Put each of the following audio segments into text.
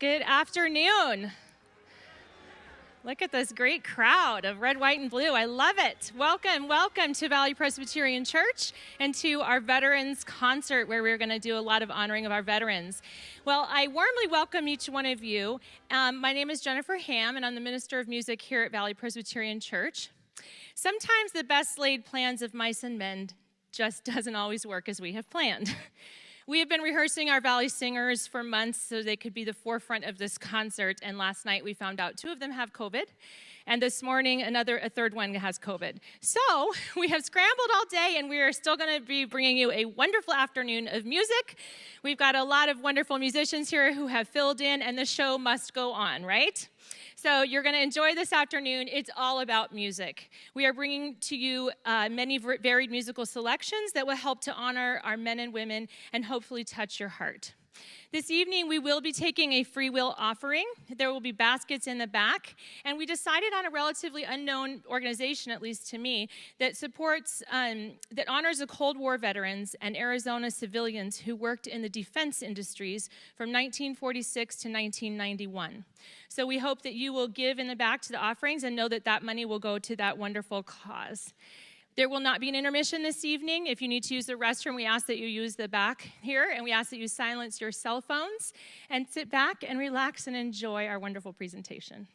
Good afternoon. Look at this great crowd of red, white, and blue. I love it. Welcome to Valley Presbyterian Church and to our Veterans Concert, where we're going to do a lot of honoring of our veterans. Well, I warmly welcome each one of you. My name is Jennifer Ham, and I'm the Minister of Music here at Valley Presbyterian Church. Sometimes the best laid plans of mice and men just doesn't always work as we have planned. We have been rehearsing our Valley singers for months so they could be the forefront of this concert, and last night we found out 2 of them have COVID, and this morning a third one has COVID. So we have scrambled all day, and we are still going to be bringing you a wonderful afternoon of music. We've got a lot of wonderful musicians here who have filled in, and the show must go on, right? So you're going to enjoy this afternoon. It's all about music. We are bringing to you many varied musical selections that will help to honor our men and women and hopefully touch your heart. This evening, we will be taking a free will offering. There will be baskets in the back, and we decided on a relatively unknown organization, at least to me, that supports, that honors the Cold War veterans and Arizona civilians who worked in the defense industries from 1946 to 1991. So we hope that you will give in the back to the offerings and know that that money will go to that wonderful cause. There will not be an intermission this evening. If you need to use the restroom, we ask that you use the back here, and we ask that you silence your cell phones and sit back and relax and enjoy our wonderful presentation.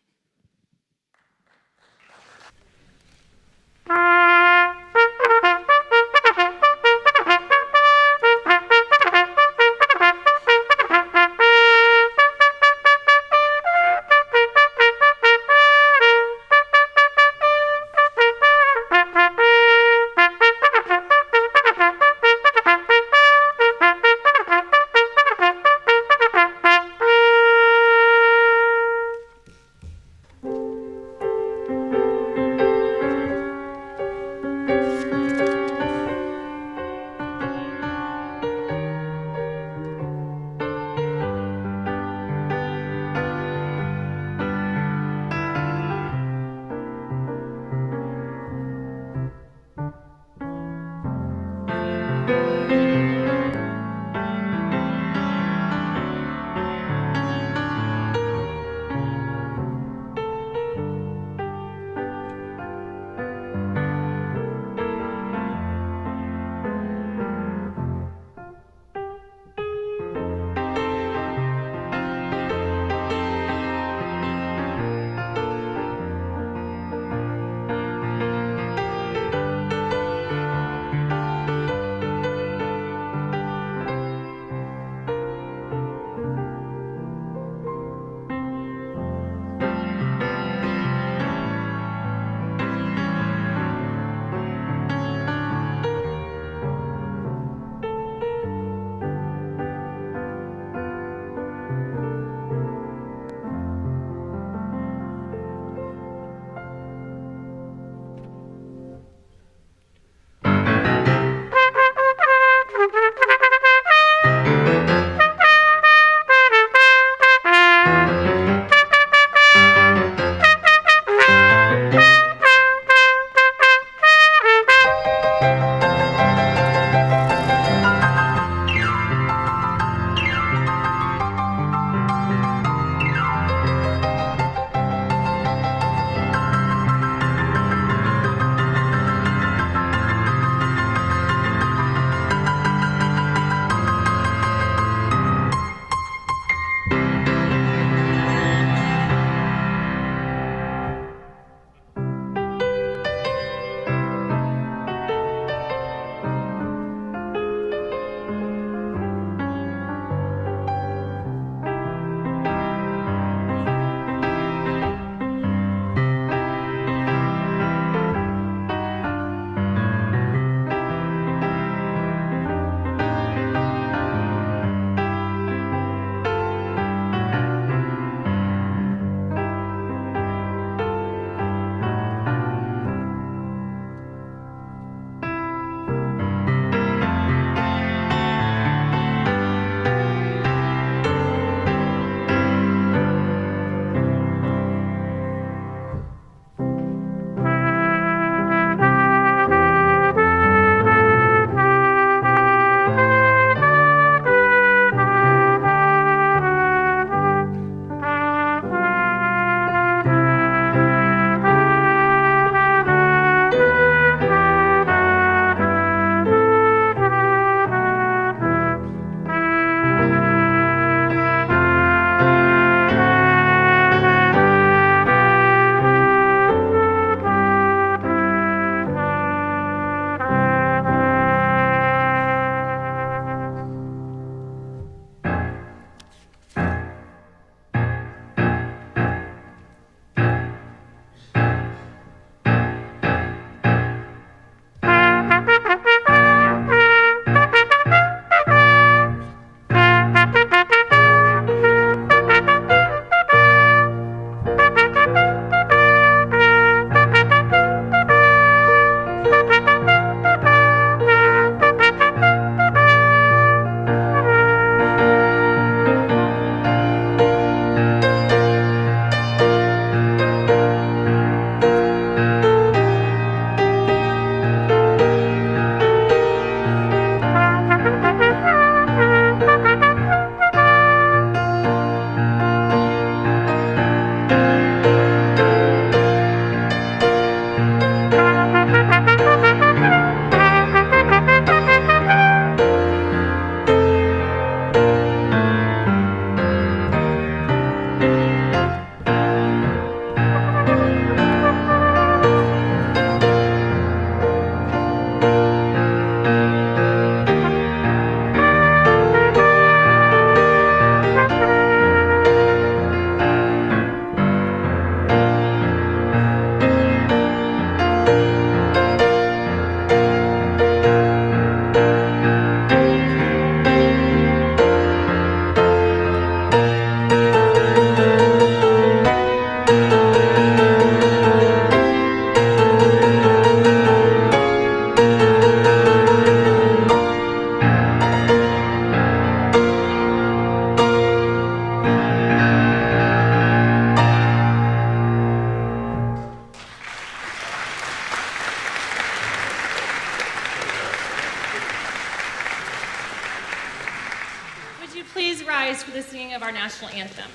rise for the singing of our national anthem.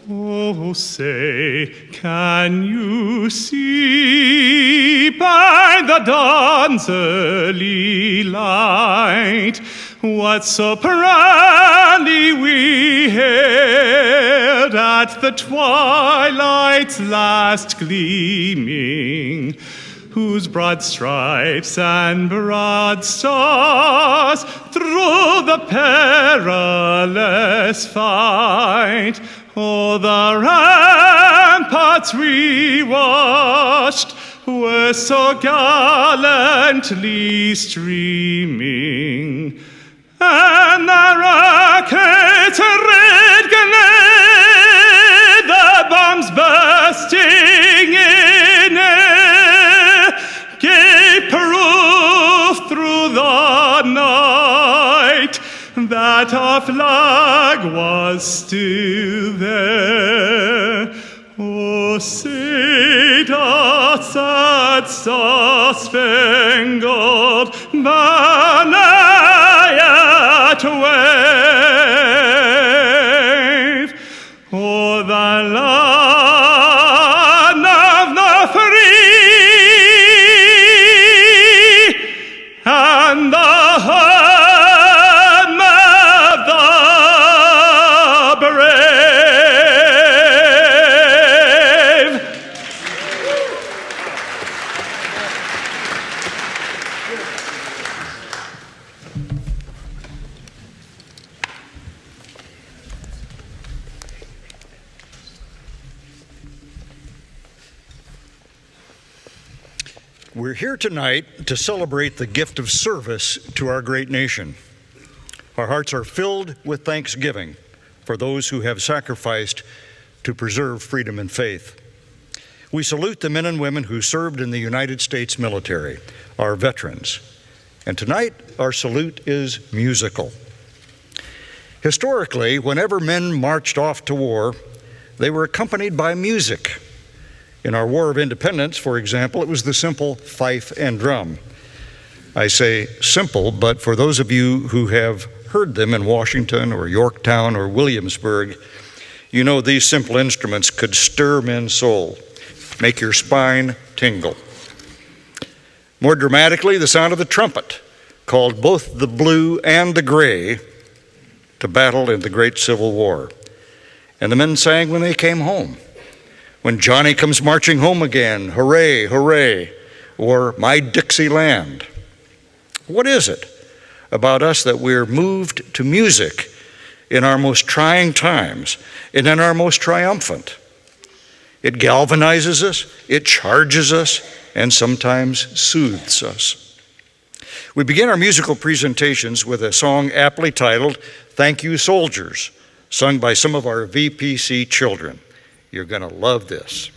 Oh, say, can you see by the dawn's early light what so proudly we hailed at the twilight's last gleaming, whose broad stripes and broad stars through the perilous fight o'er the ramparts we watched were so gallantly streaming, and the rockets' red glare, the bombs bursting in air, gave proof through the night that our flag was still there. Oh, say doth that star-spangled banner yet wave o'er the land of the free and the home of the brave? We're here tonight to celebrate the gift of service to our great nation. Our hearts are filled with thanksgiving for those who have sacrificed to preserve freedom and faith. We salute the men and women who served in the United States military, our veterans. And tonight, our salute is musical. Historically, whenever men marched off to war, they were accompanied by music. In our War of Independence, for example, it was the simple fife and drum. I say simple, but for those of you who have heard them in Washington or Yorktown or Williamsburg, you know these simple instruments could stir men's soul, make your spine tingle. More dramatically, the sound of the trumpet called both the blue and the gray to battle in the Great Civil War. And the men sang when they came home. When Johnny comes marching home again, hooray, hooray, or my Dixie Land. What is it about us that we're moved to music in our most trying times and in our most triumphant? It galvanizes us, it charges us, and sometimes soothes us. We begin our musical presentations with a song aptly titled, "Thank You Soldiers," sung by some of our VPC children. You're going to love this.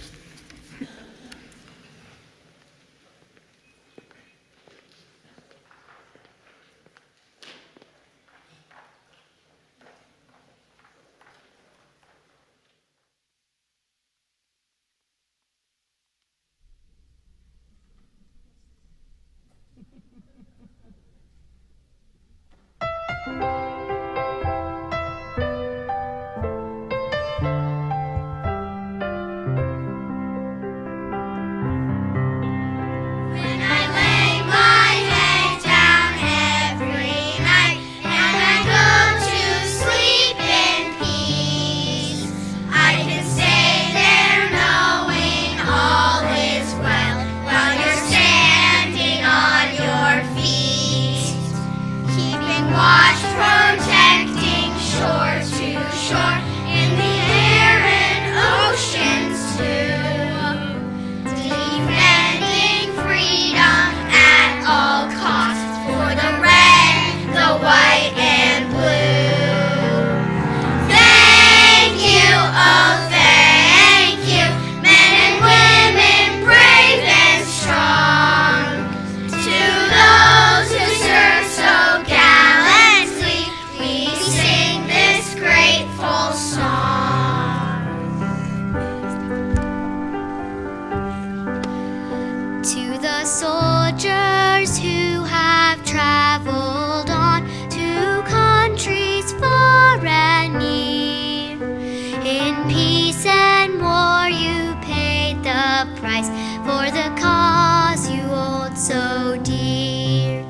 In peace and war you paid the price for the cause you hold so dear,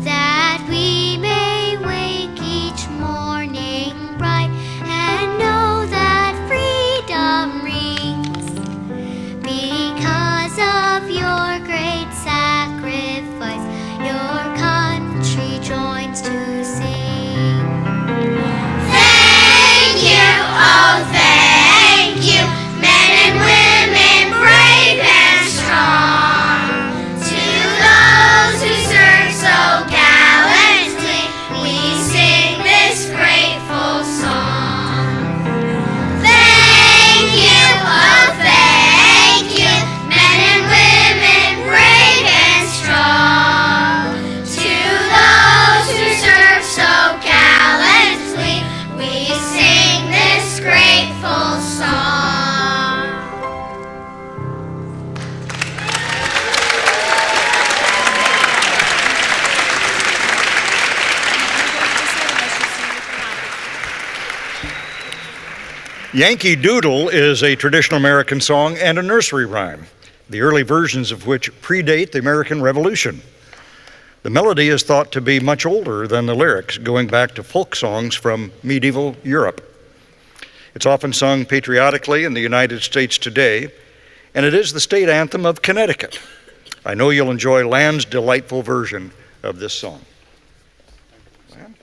that we may wake each morning bright and know that freedom rings because of your great sacrifice. Your country joins to sing. Thank you, oh thank you, men and women brave and strong. To those who serve so gallantly, we sing this grateful song. Thank you, oh thank you, men and women brave and strong. To those who serve so gallantly, we sing this grateful song. Yankee Doodle is a traditional American song and a nursery rhyme, the early versions of which predate the American Revolution. The melody is thought to be much older than the lyrics, going back to folk songs from medieval Europe. It's often sung patriotically in the United States today, and it is the state anthem of Connecticut. I know you'll enjoy Land's delightful version of this song. Land?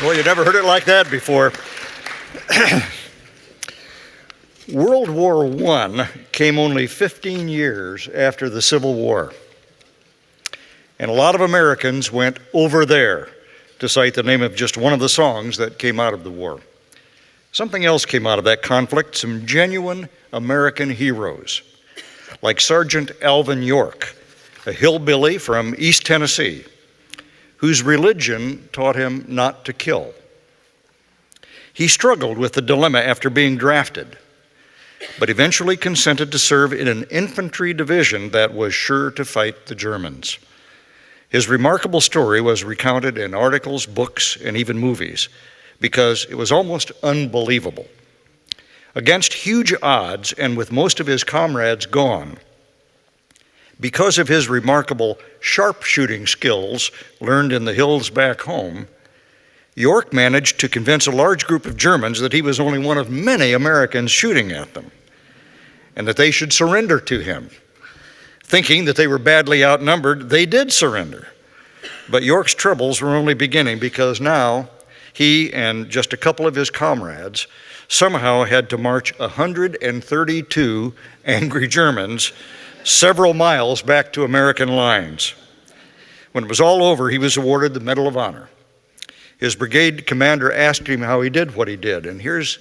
Well, you never heard it like that before. World War I came only 15 years after the Civil War. And a lot of Americans went over there, to cite the name of just one of the songs that came out of the war. Something else came out of that conflict, some genuine American heroes, like Sergeant Alvin York, a hillbilly from East Tennessee, whose religion taught him not to kill. He struggled with the dilemma after being drafted, but eventually consented to serve in an infantry division that was sure to fight the Germans. His remarkable story was recounted in articles, books, and even movies, because it was almost unbelievable. Against huge odds, and with most of his comrades gone, because of his remarkable sharpshooting skills learned in the hills back home, York managed to convince a large group of Germans that he was only one of many Americans shooting at them, and that they should surrender to him. Thinking that they were badly outnumbered, they did surrender. But York's troubles were only beginning, because now he and just a couple of his comrades somehow had to march 132 angry Germans several miles back to American lines. When it was all over, he was awarded the Medal of Honor. His brigade commander asked him how he did what he did, and here's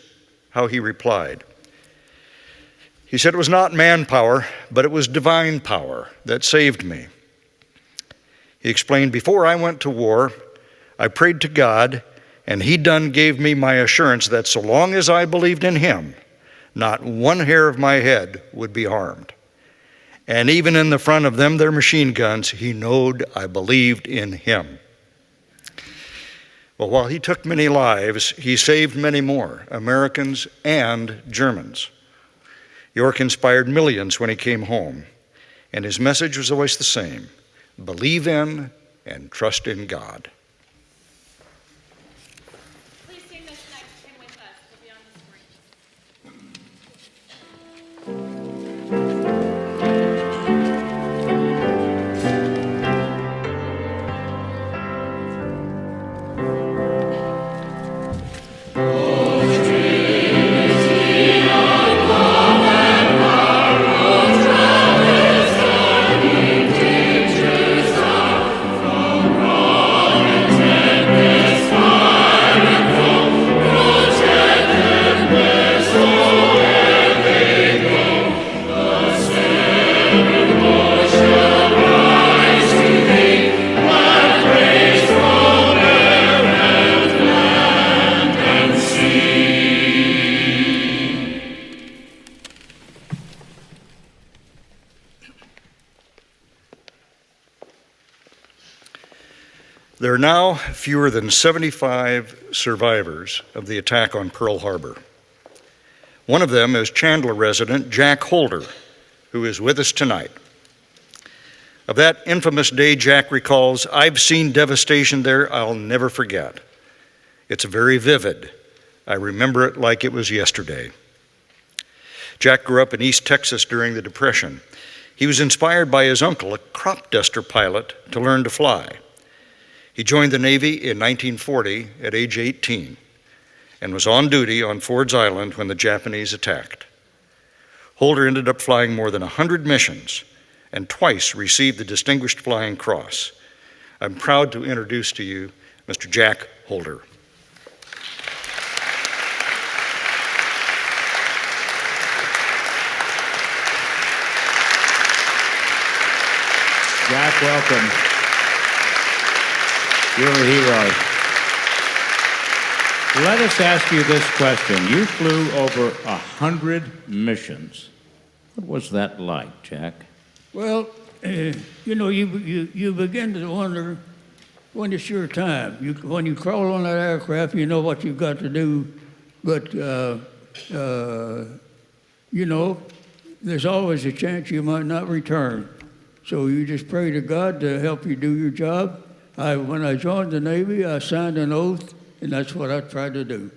how he replied. He said, "It was not manpower, but it was divine power that saved me." He explained, "Before I went to war, I prayed to God, and He done gave me my assurance that so long as I believed in Him, not one hair of my head would be harmed. And even in the front of them, their machine guns, He knowed I believed in Him." Well, while he took many lives, he saved many more, Americans and Germans. York inspired millions when he came home, and his message was always the same: believe in and trust in God. Please sing this next hymn with us. It'll be on the screen. There are now fewer than 75 survivors of the attack on Pearl Harbor. One of them is Chandler resident Jack Holder, who is with us tonight. Of that infamous day, Jack recalls, "I've seen devastation there I'll never forget. It's very vivid. I remember it like it was yesterday." Jack grew up in East Texas during the Depression. He was inspired by his uncle, a crop duster pilot, to learn to fly. He joined the Navy in 1940 at age 18 and was on duty on Ford's Island when the Japanese attacked. Holder ended up flying more than 100 missions and twice received the Distinguished Flying Cross. I'm proud to introduce to you Mr. Jack Holder. Jack, welcome. You're a hero. Let us ask you this question. You flew over 100 missions. What was that like, Jack? Well, you begin to wonder when it's your time. When you crawl on that aircraft, you know what you've got to do, but there's always a chance you might not return. So you just pray to God to help you do your job. When I joined the Navy, I signed an oath, and that's what I tried to do.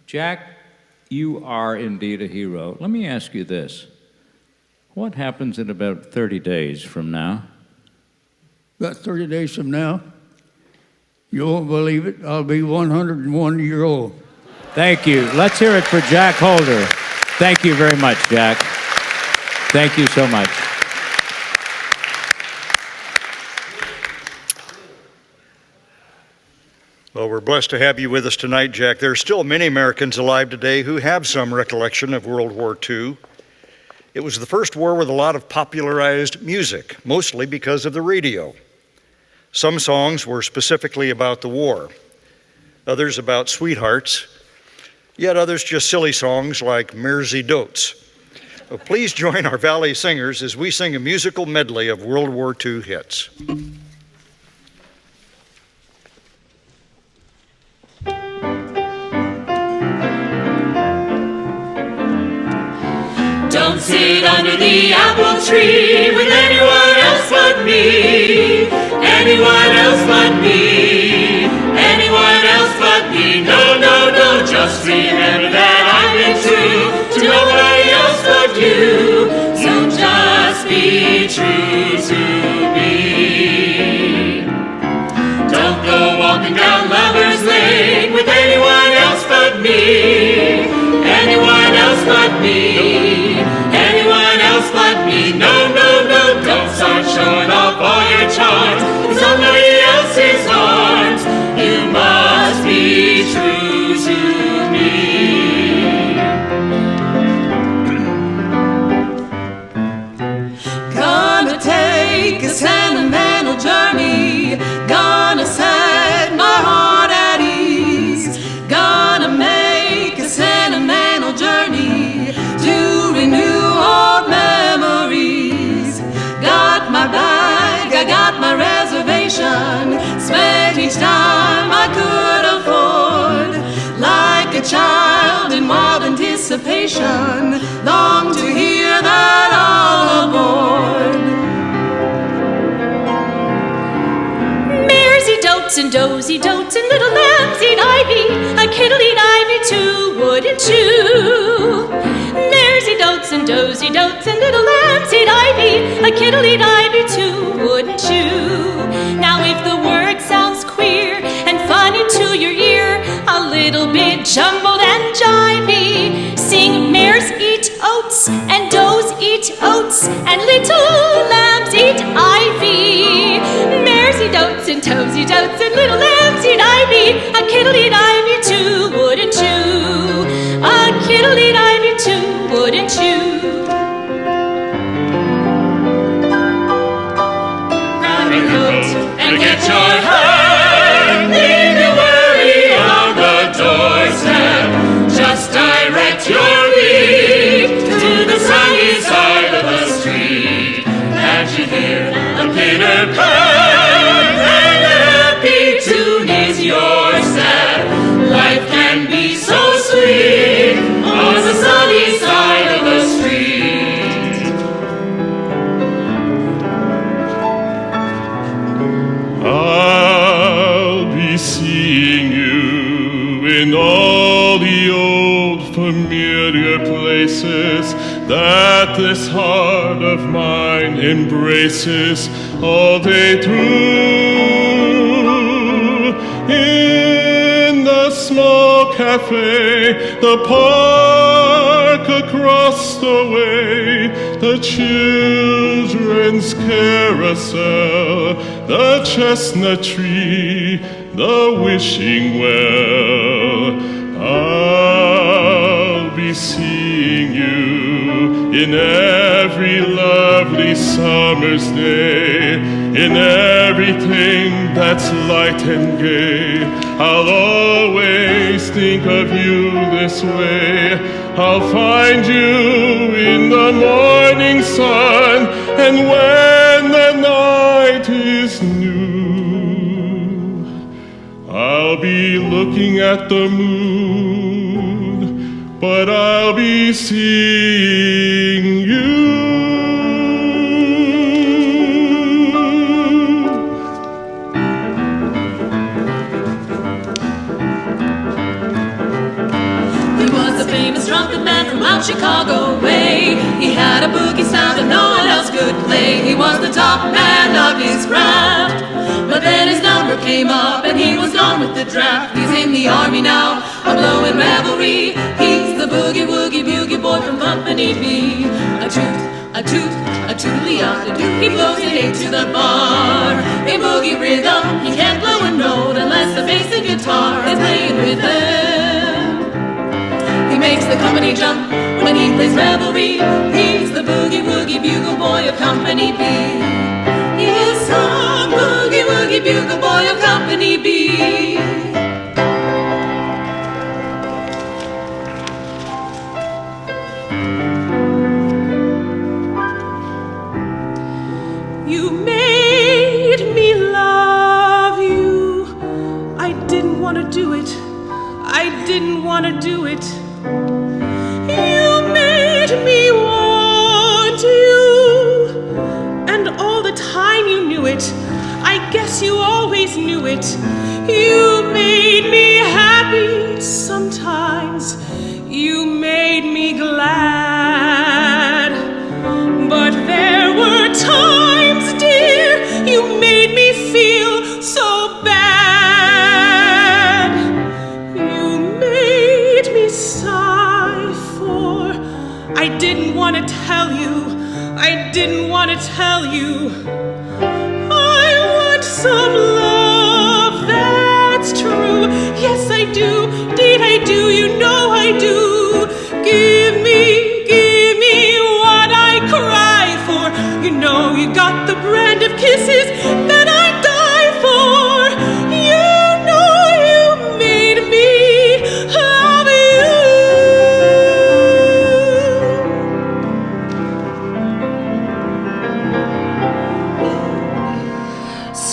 Jack, you are indeed a hero. Let me ask you this. What happens in about 30 days from now? About 30 days from now, you won't believe it, I'll be 101 years old. Thank you. Let's hear it for Jack Holder. Thank you very much, Jack. Thank you so much. Well, we're blessed to have you with us tonight, Jack. There are still many Americans alive today who have some recollection of World War II. It was the first war with a lot of popularized music, mostly because of the radio. Some songs were specifically about the war, others about sweethearts, yet others just silly songs like Mersey Dotes. Well, please join our Valley Singers as we sing a musical medley of World War II hits. Don't sit under the apple tree with anyone else but me. Anyone else but me. Anyone else but me. No, no, no, just remember that I've been true to nobody else but you. So just be true to me. Don't go walking down Lover's Lane with anyone else but me. Anyone else but me. No, no, no, don't start showing off all your charms in somebody else's arms. You must be true to me. Gonna take a sentimental journey. Gonna set my heart at ease. Gonna make a sentimental journey to renew old memories. Got my bag, I got my reservation. Spent each time I could afford. Like a child in wild anticipation, long to hear that all aboard. Mares eat oats and does eat oats and little lambs eat ivy. A kittle eat ivy too, wouldn't you? Mares eat oats and does eat oats and little lambs eat ivy. A kittle eat ivy too, wouldn't you? Now if the word sounds queer and funny to your ear, a little bit jumbled and jivey, sing mares eat oats and does eat oats and little lambs eat ivy. Mares eat oats and toes eat oats and little lambs eat ivy. A kittle eat ivy too, wouldn't you? A kittle eat ivy too, wouldn't you? Grab a coat and get your hand. Leave your worry on the doorstep. Just direct your feet to the sunny side of the street. And you hear a pitter-pat and a happy tune is your step. Life can be so sweet on the sunny side of the street. I'll be seeing you in all the old familiar places that this heart of mine embraces all day through. in the small cafe, the park across the way, the children's carousel, the chestnut tree, the wishing well. I'll be seeing you in every lovely summer's day, in everything that's light and gay. I'll always think of you this way. I'll find you in the morning sun, and when the night is new, I'll be looking at the moon, but I'll be seeing you. Trumpet man from out Chicago way. He had a boogie sound that no one else could play. He was the top man of his craft, but then his number came up and he was gone with the draft. He's in the army now, a blowing revelry. He's the boogie woogie bugie boy from Company B. A toot, a toot, a tootly-a-doo. He blows it into the bar. In boogie rhythm, he can't blow a note unless the bass and guitar is playing with him. He makes the company jump when he plays revelry. He's the boogie woogie bugle boy of Company B. He's the boogie woogie bugle boy of Company B. You made me love you. I didn't want to do it. I didn't want to do it. You made me want you, and all the time you knew it. I guess you always knew it. You made me happy sometimes. You made me glad. But there were times, dear, you made me feel so bad. You made me sigh for I didn't want to tell you. I didn't want to tell you. I want some love that's true. Yes, I do. Indeed, I do. You know I do. Give me what I cry for. You know you got the brand of kisses that I die for. You know you made me love you.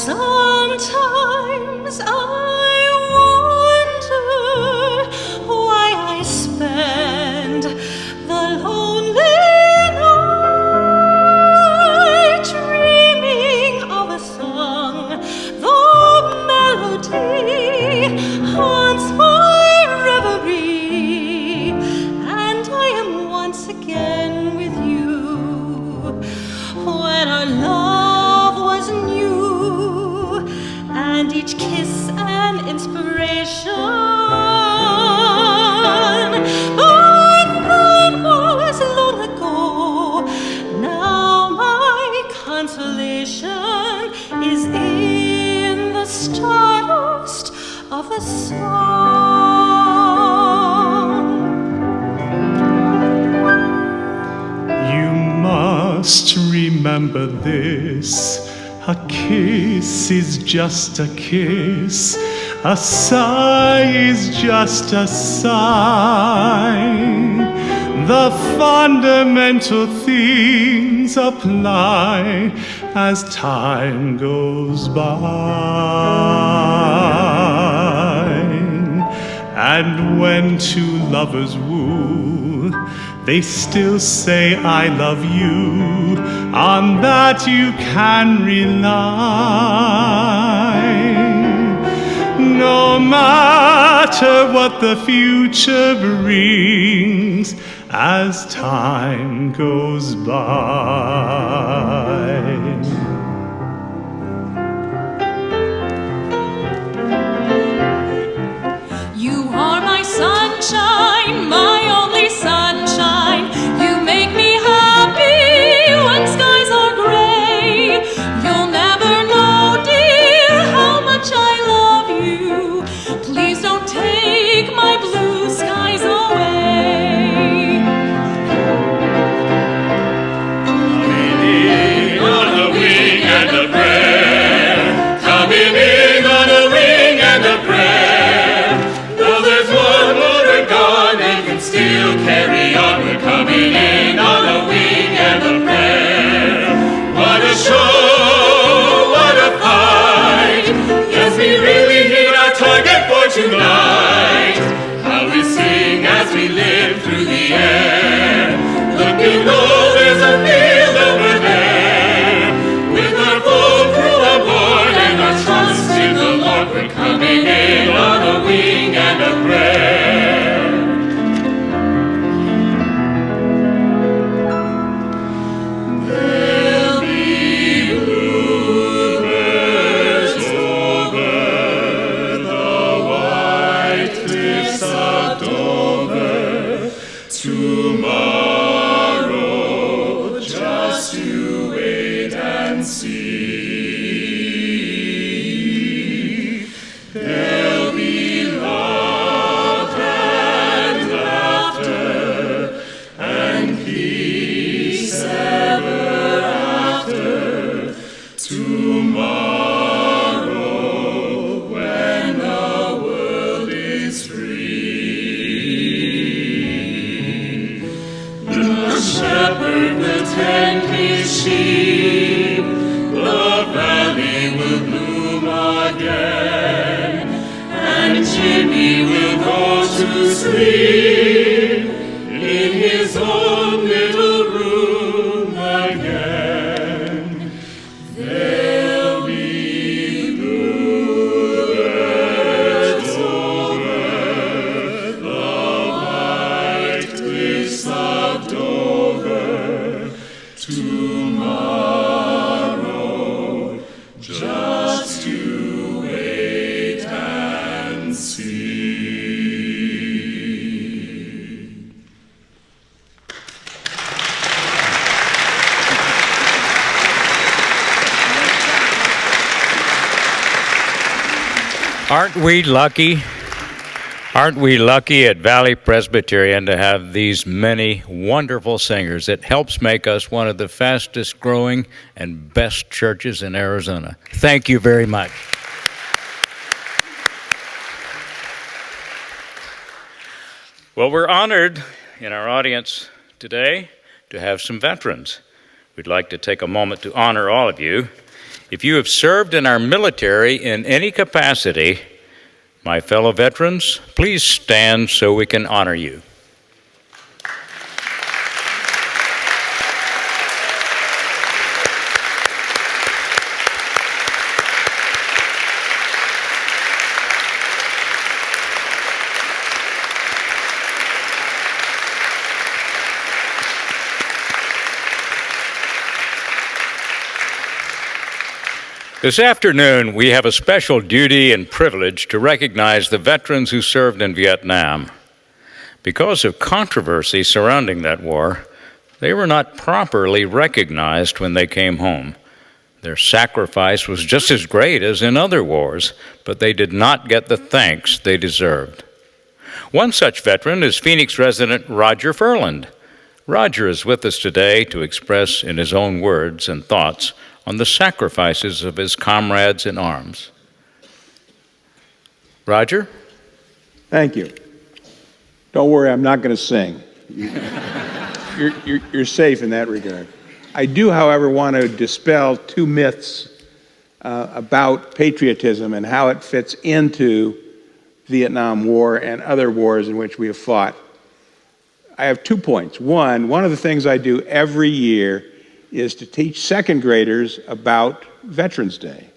Sometimes I wonder why I spend the lonely night dreaming of a song. The melody haunts my reverie, and I am once again with you. When our love was new, and each kiss an inspiration. But that was long ago. Now my consolation is in the stardust of a song. You must remember this. A kiss is just a kiss. A sigh is just a sigh. The fundamental things apply as time goes by. And when two lovers woo, they still say I love you. On that you can rely. No matter what the future brings as time goes by. tonight. How we sing as we live through the air. Look below, there's a field over there. With our full crew aboard and our trust in the Lord, we're coming in on a wing and a prayer. There'll be bluebirds over the white cliffs of Dover tomorrow, just to wait and see. There'll be love and laughter and peace ever after tomorrow, when the world is free. The shepherd will tend his sheep, the valley will bloom again, and Jimmy will go to sleep in his own little room again. There'll be bluebirds over the white cliffs of Dover tomorrow, just to wait and see. Aren't we lucky? Aren't we lucky at Valley Presbyterian to have these many wonderful singers? It helps make us one of the fastest growing and best churches in Arizona. Thank you very much. Well, we're honored in our audience today to have some veterans. We'd like to take a moment to honor all of you. If you have served in our military in any capacity, my fellow veterans, please stand so we can honor you. This afternoon, we have a special duty and privilege to recognize the veterans who served in Vietnam. Because of controversy surrounding that war, they were not properly recognized when they came home. Their sacrifice was just as great as in other wars, but they did not get the thanks they deserved. One such veteran is Phoenix resident Roger Furland. Roger is with us today to express in his own words and thoughts on the sacrifices of his comrades in arms. Roger? Thank you. Don't worry, I'm not going to sing. You're safe in that regard. I do, however, want to dispel two myths about patriotism and how it fits into Vietnam War and other wars in which we have fought. I have 2 points. One of the things I do every year is to teach second graders about Veterans Day.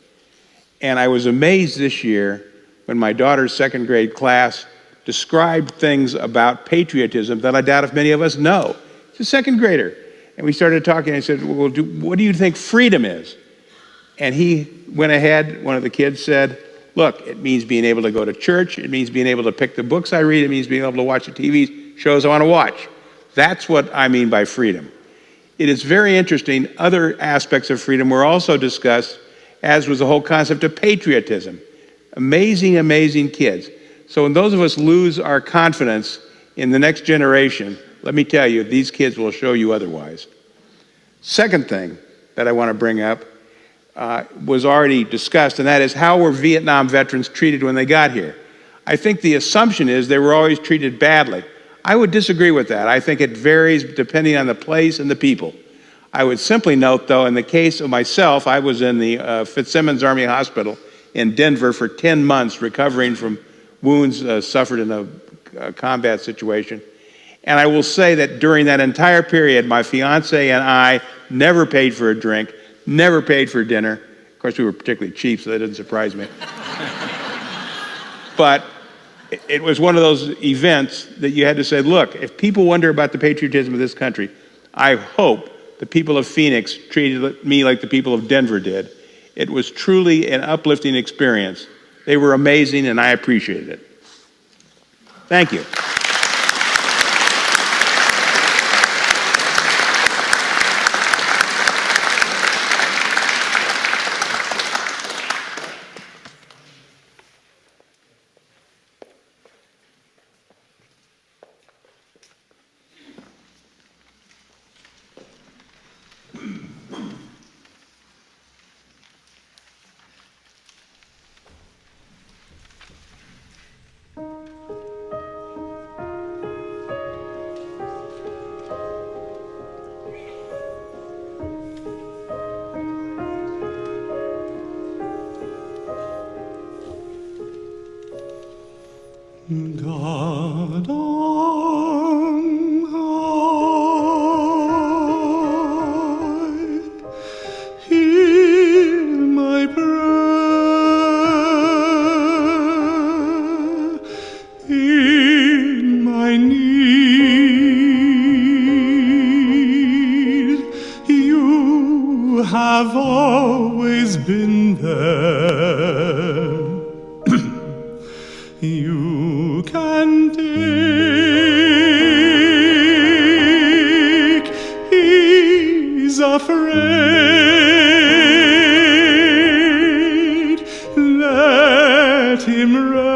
And I was amazed this year when my daughter's second grade class described things about patriotism that I doubt if many of us know. She's a second grader. And we started talking, and I said, well, what do you think freedom is? And he went ahead, one of the kids said, look, it means being able to go to church, it means being able to pick the books I read, it means being able to watch the TV shows I want to watch. That's what I mean by freedom. It is very interesting, other aspects of freedom were also discussed, as was the whole concept of patriotism. Amazing, amazing kids. So when those of us lose our confidence in the next generation, let me tell you, these kids will show you otherwise. Second thing that I want to bring up was already discussed, and that is how were Vietnam veterans treated when they got here? I think the assumption is they were always treated badly. I would disagree with that. I think it varies depending on the place and the people. I would simply note, though, in the case of myself, I was in the Fitzsimmons Army Hospital in Denver for 10 months recovering from wounds suffered in a combat situation. And I will say that during that entire period, my fiance and I never paid for a drink, never paid for dinner. Of course, we were particularly cheap, so that didn't surprise me. But it was one of those events that you had to say, look, if people wonder about the patriotism of this country, I hope the people of Phoenix treated me like the people of Denver did. It was truly an uplifting experience. They were amazing, and I appreciated it. Thank you. God on high, hear my prayer in my need. You have always been there. You can take ease afraid, let him rest,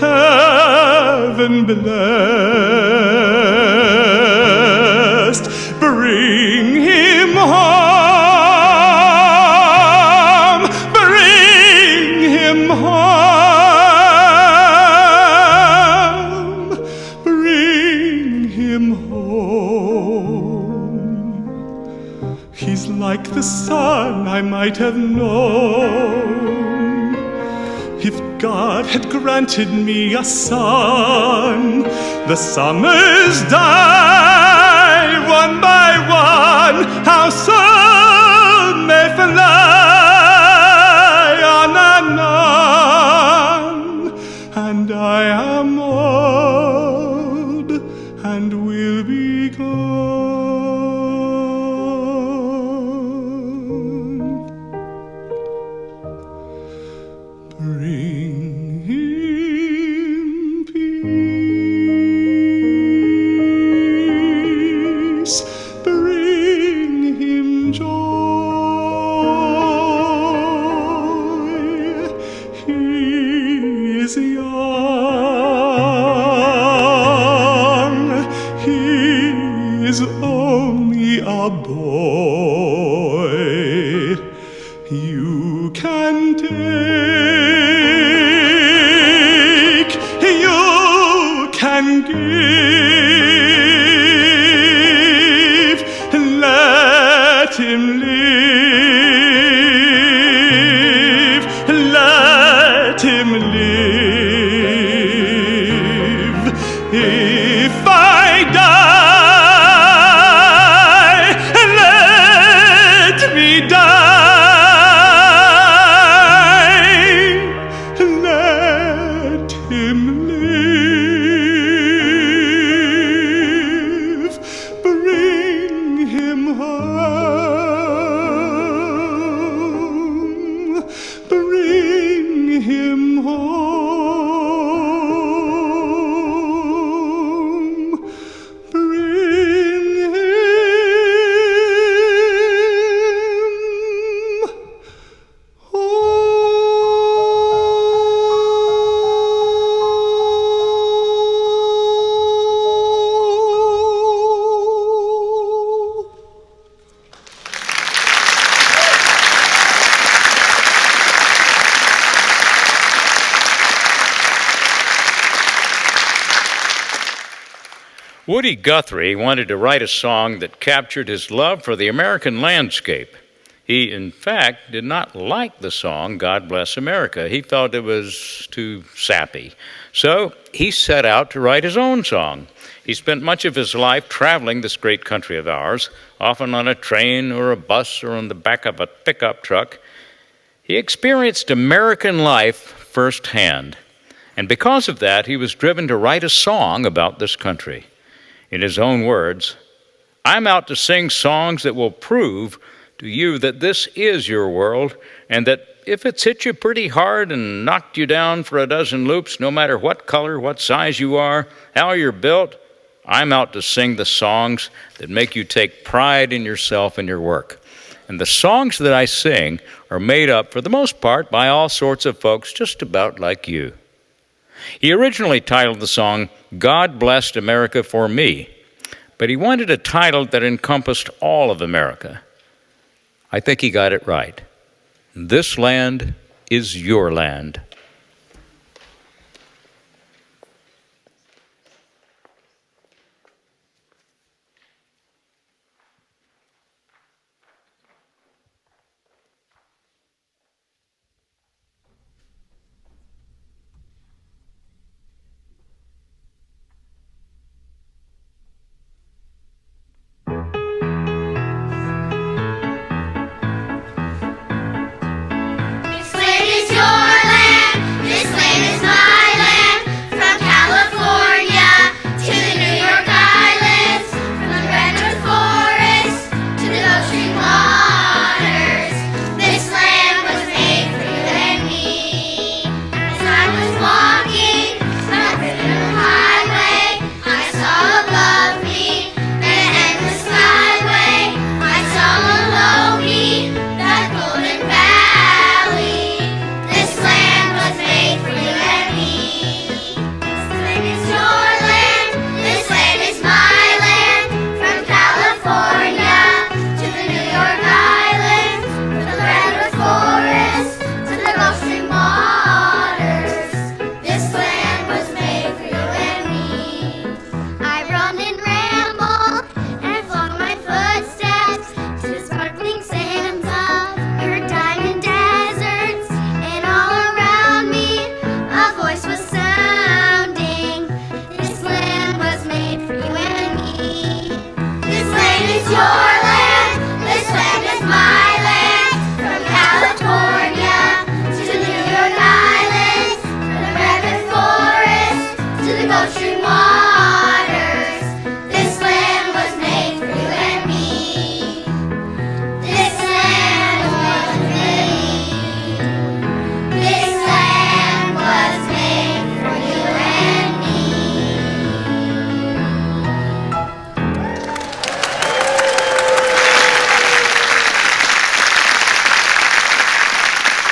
heaven blessed, bring him home. Like the sun I might have known, if God had granted me a son. The summers die one by one, how soon they fly on and on, and I am old and will be gone. Only a boy. You can take, you can give, let him live, let him live. If I die, Woody Guthrie wanted to write a song that captured his love for the American landscape. He, in fact, did not like the song, God Bless America. He felt it was too sappy. So he set out to write his own song. He spent much of his life traveling this great country of ours, often on a train or a bus or on the back of a pickup truck. He experienced American life firsthand, and because of that, he was driven to write a song about this country. In his own words, "I'm out to sing songs that will prove to you that this is your world, and that if it's hit you pretty hard and knocked you down for a dozen loops, no matter what color, what size you are, how you're built, I'm out to sing the songs that make you take pride in yourself and your work. And the songs that I sing are made up, for the most part, by all sorts of folks just about like you." He originally titled the song, "God Blessed America for Me," but he wanted a title that encompassed all of America. I think he got it right. This land is your land.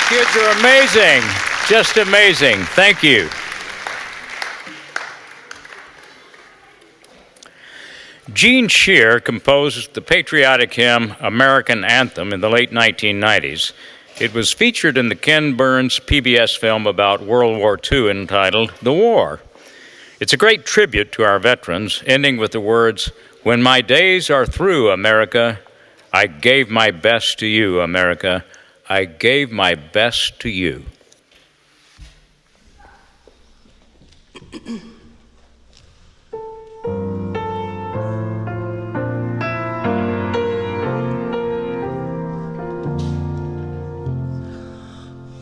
Kids are amazing, just amazing. Thank you. Gene Shear composed the patriotic hymn American Anthem in the late 1990s. It was featured in the Ken Burns PBS film about World War II entitled The War. It's a great tribute to our veterans, ending with the words, "When my days are through, America, I gave my best to you, America. I gave my best to you."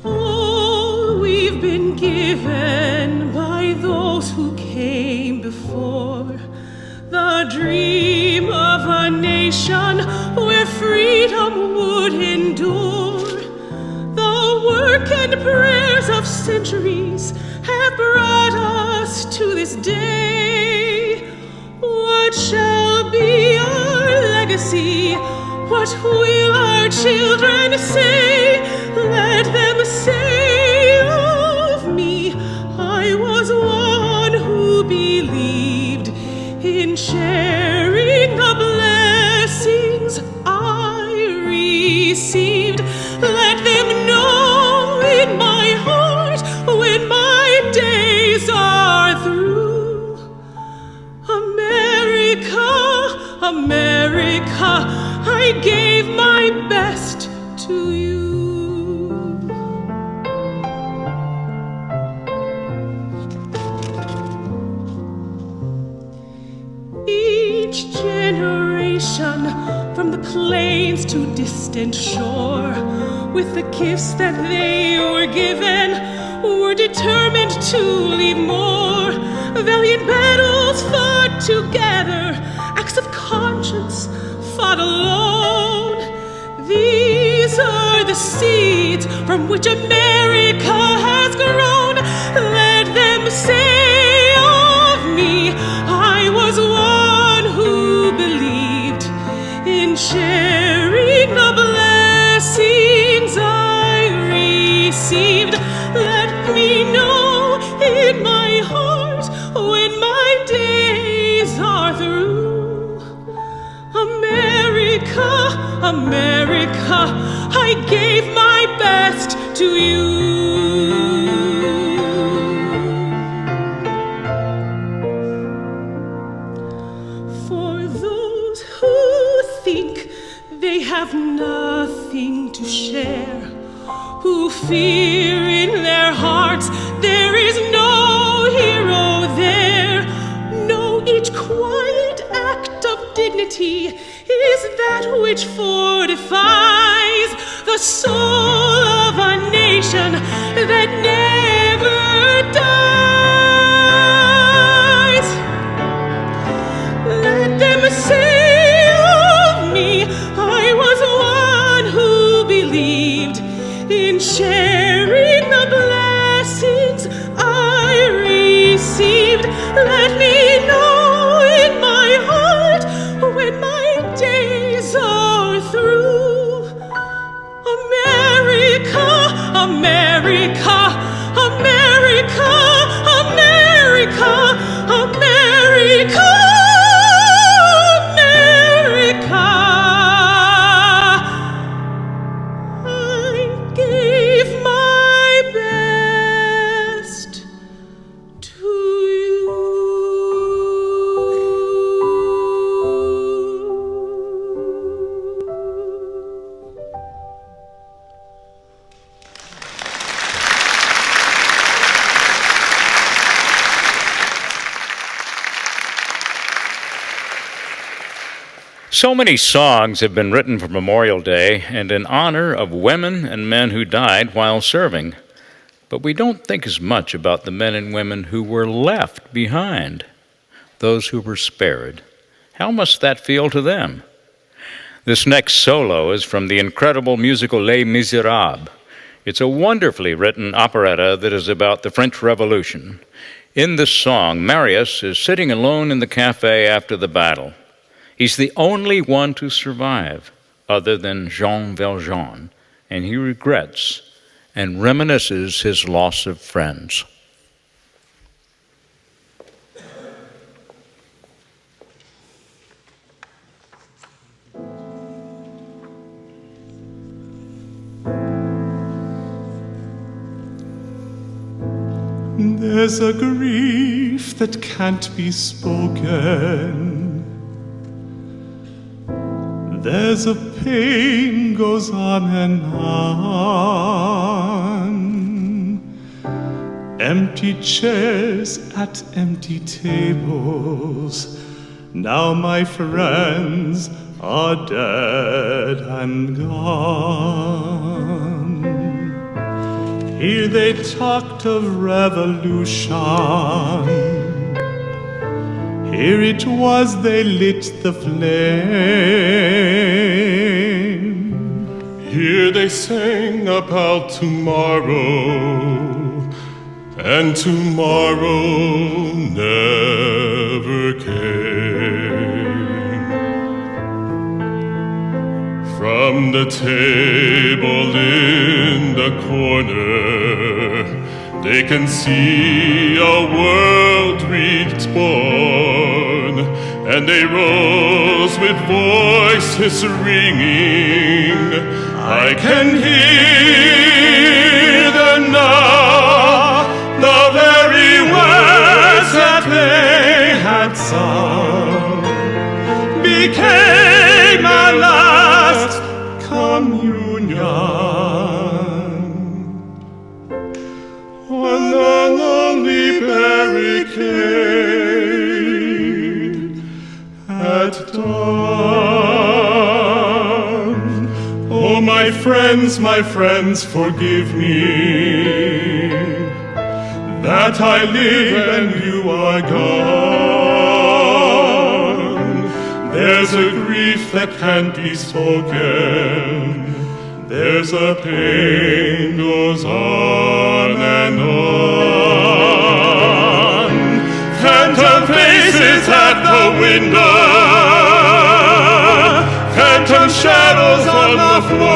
All we've been given by those who came before, the dream of a nation where freedom would endure. The work and prayers of centuries have brought us to this day. What shall be our legacy? What will our children say? Let them say of me, I was one who believed in sharing the blessings I received. Let them know in my heart when my days are through. America, America, I gave my best to you. Each generation, from the plains to distant shore, with the gifts that they were given, were determined to leave more. Valiant battles fought together, acts of conscience fought alone. These are the seeds from which America has grown. Let them say of me, I was one who believed in sharing the blessings I received. Let me know in my heart when my days are through. America, America, I gave my best to you. For those who think they have nothing to share, who fear in their hearts there is no hero there, know each quiet act of dignity is that which fortifies the soul of a nation that never dies. Let them say of me, I was one who believed in sharing the blessings I received. Let me know in my heart when my days are through. America, America, America, America, America, America. I gave my best to you. So many songs have been written for Memorial Day and in honor of women and men who died while serving. But we don't think as much about the men and women who were left behind, those who were spared. How must that feel to them? This next solo is from the incredible musical Les Miserables. It's a wonderfully written operetta that is about the French Revolution. In this song, Marius is sitting alone in the cafe after the battle. He's the only one to survive, other than Jean Valjean, and he regrets and reminisces his loss of friends. There's a grief that can't be spoken. There's a pain goes on and on. Empty chairs at empty tables. Now my friends are dead and gone. Here they talked of revolution. Here it was they lit the flame. Here they sang about tomorrow, and tomorrow never came. From the table in the corner, they can see a world reborn, and they rose with voices ringing. I can hear them now, the very words that they had sung became our last communion. barricade at dawn. Oh, my friends, forgive me that I live and you are gone. There's a grief that can't be spoken. There's a pain goes on and on. Phantom faces at the window, phantom shadows on the floor,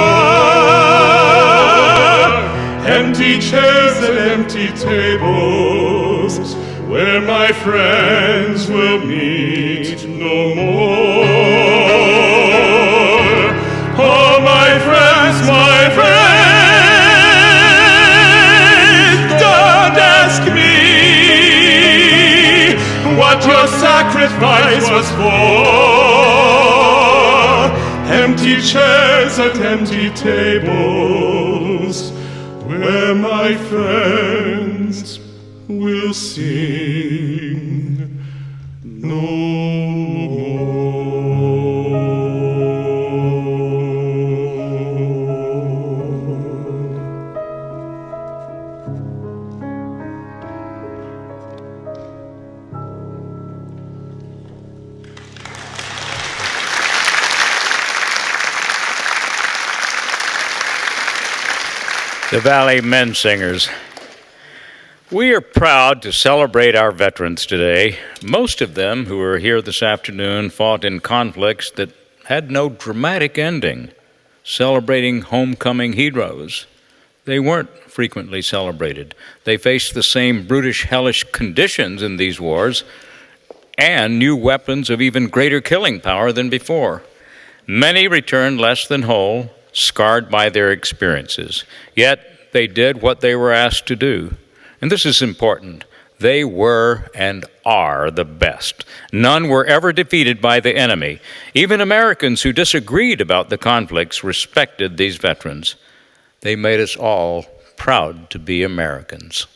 empty chairs and empty tables where my friends will meet no more. Oh, my friends, don't ask me what your sacrifice was for. Empty chairs and empty tables where my friends will sing no more. The Valley Men Singers. We are proud to celebrate our veterans today. Most of them who are here this afternoon fought in conflicts that had no dramatic ending, celebrating homecoming heroes. They weren't frequently celebrated. They faced the same brutish, hellish conditions in these wars and new weapons of even greater killing power than before. Many returned less than whole, scarred by their experiences. Yet they did what they were asked to do. And this is important. They were and are the best. None were ever defeated by the enemy. Even Americans who disagreed about the conflicts respected these veterans. They made us all proud to be Americans.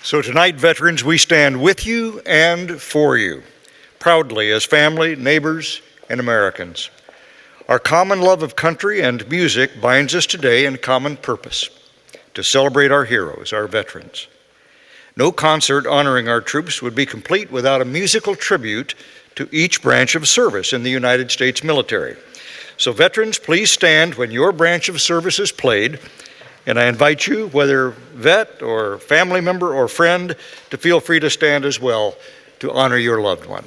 So tonight, veterans, we stand with you and for you, proudly as family, neighbors, and Americans. Our common love of country and music binds us today in common purpose, to celebrate our heroes, our veterans. No concert honoring our troops would be complete without a musical tribute to each branch of service in the United States military. So veterans, please stand when your branch of service is played, and I invite you, whether vet or family member or friend, to feel free to stand as well to honor your loved one.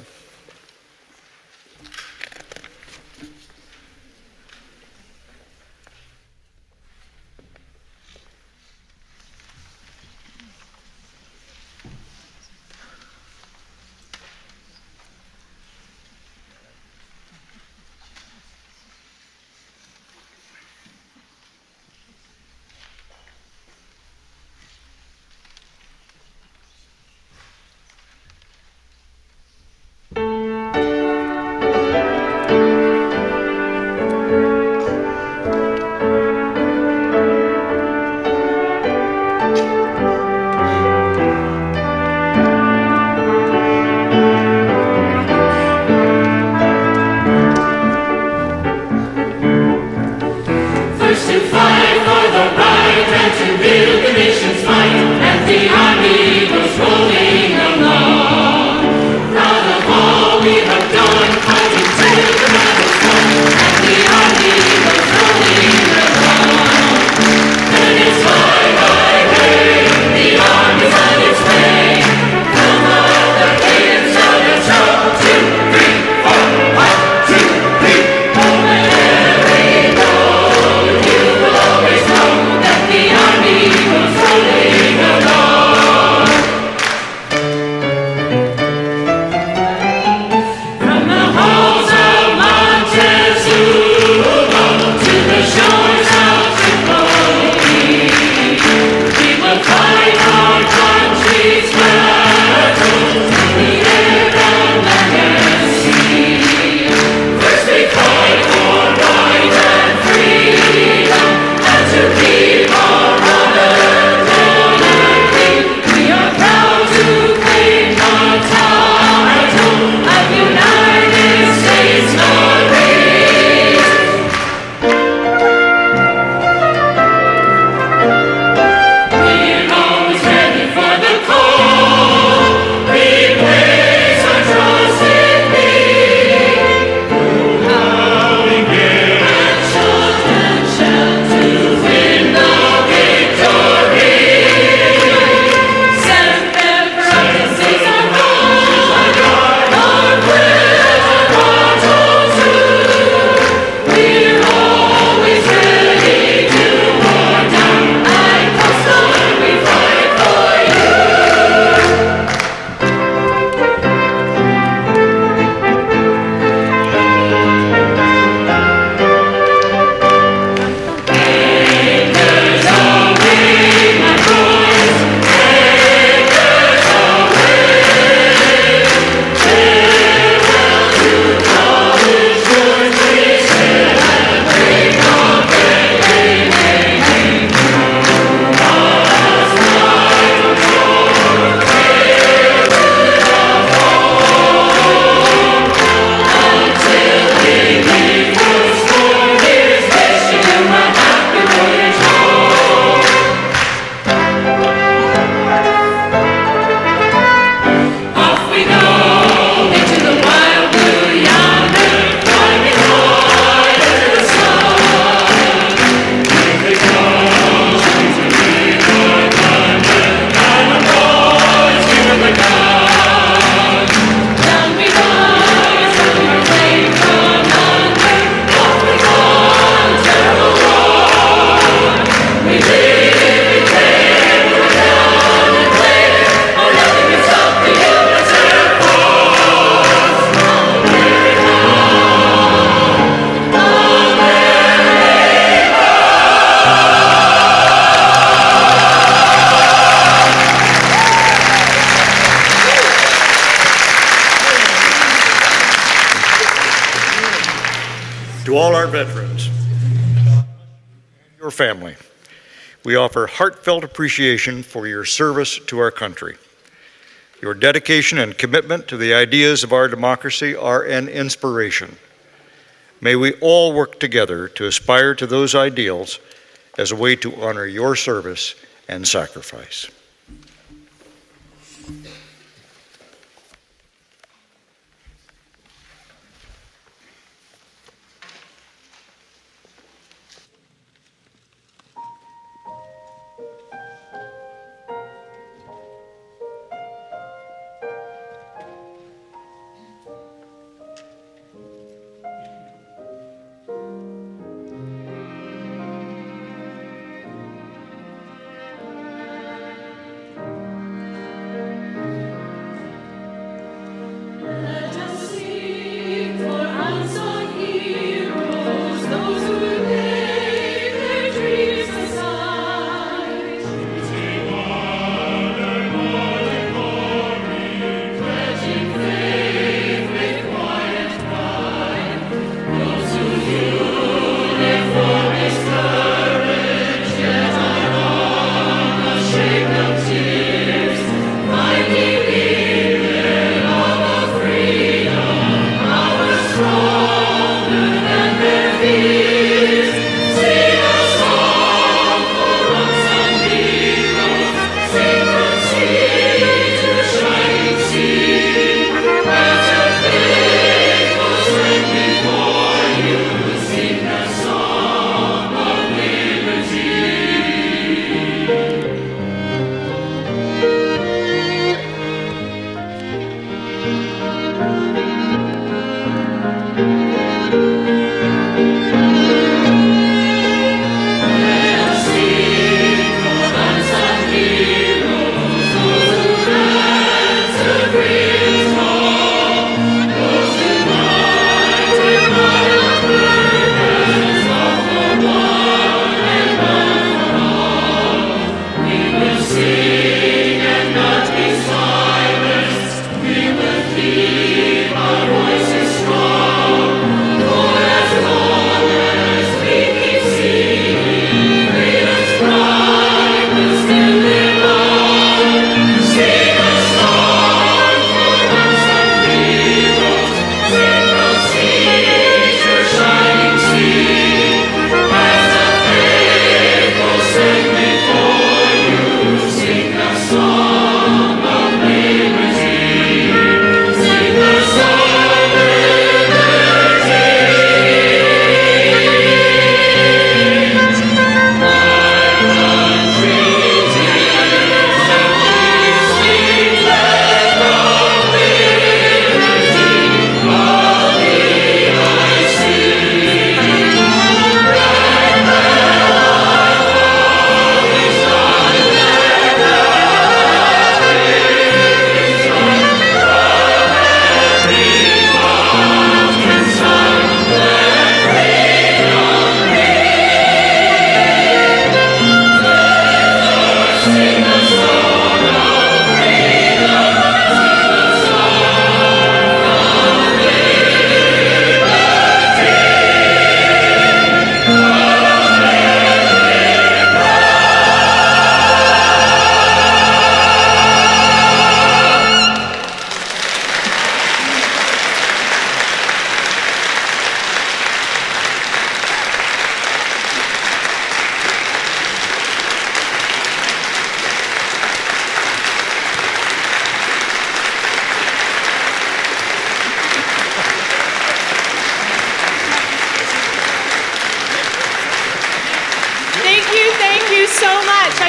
To all our veterans and your family, we offer heartfelt appreciation for your service to our country. Your dedication and commitment to the ideas of our democracy are an inspiration. May we all work together to aspire to those ideals as a way to honor your service and sacrifice.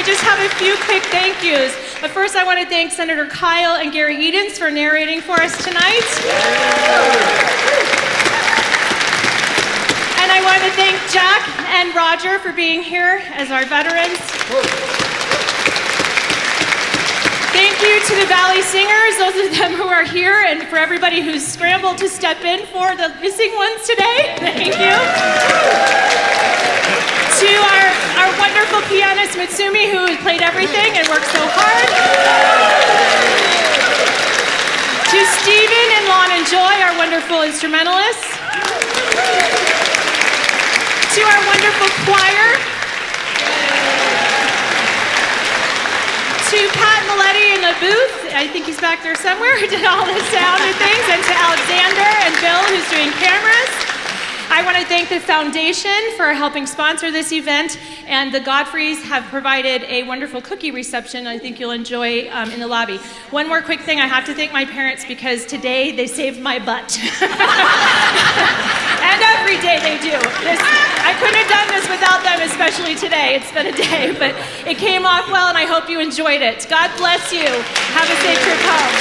I just have a few quick thank yous. But first, I want to thank Senator Kyle and Gary Edens for narrating for us tonight. And I want to thank Jack and Roger for being here as our veterans. Thank you to the Valley Singers, those of them who are here, and for everybody who's scrambled to step in for the missing ones today. Thank you. To our wonderful pianist, Mitsumi, who has played everything and worked so hard. To Stephen and Lon and Joy, our wonderful instrumentalists. To our wonderful choir. Booth, I think he's back there somewhere, who did all the sound and things, and to Alexander and Bill, who's doing cameras. I want to thank the foundation for helping sponsor this event, and the Godfreys have provided a wonderful cookie reception I think you'll enjoy in the lobby. One more quick thing, I have to thank my parents because today they saved my butt. And every day they do. I couldn't have done this without them, especially today. It's been a day, but it came off well, and I hope you enjoyed it. God bless you. Have a safe trip home.